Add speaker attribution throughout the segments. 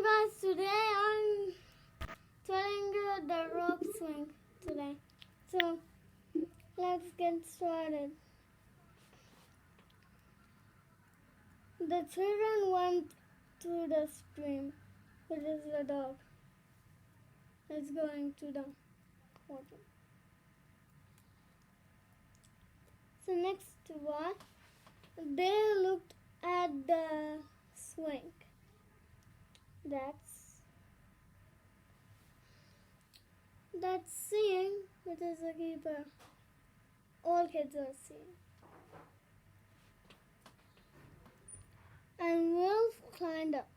Speaker 1: guys, today I'm telling you the rope swing today. So let's get started. The children went to the stream, which is the dog. It's going to the water. So next one, they looked at the swing. That's seeing, which is a keeper. All kids are seeing. And Wolf climbed up.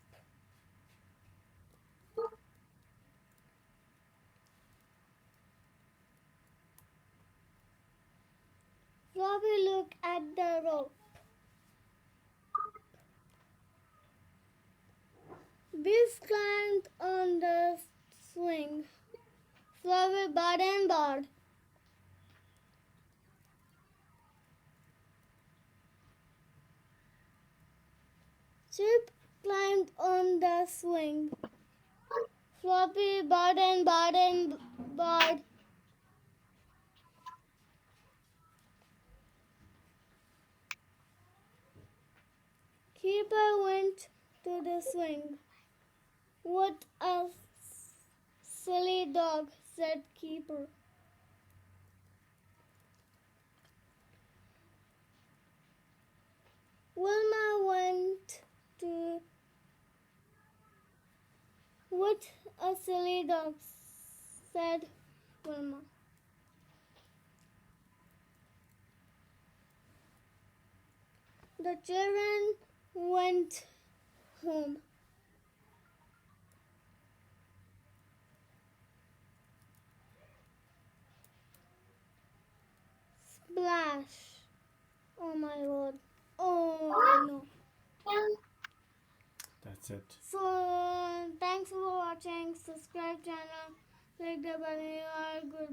Speaker 1: Floppy looked at the rope. Beef climbed on the swing. Floppy barred and barred. Chip climbed on the swing. Floppy barred and barred and barred. Keeper went to the swing. What a silly dog, said Keeper. Wilma went to. What a silly dog, said Wilma. The children went home. Splash! Oh my god. Oh no.
Speaker 2: That's it.
Speaker 1: So thanks for watching. Subscribe channel. Click the button. You are good.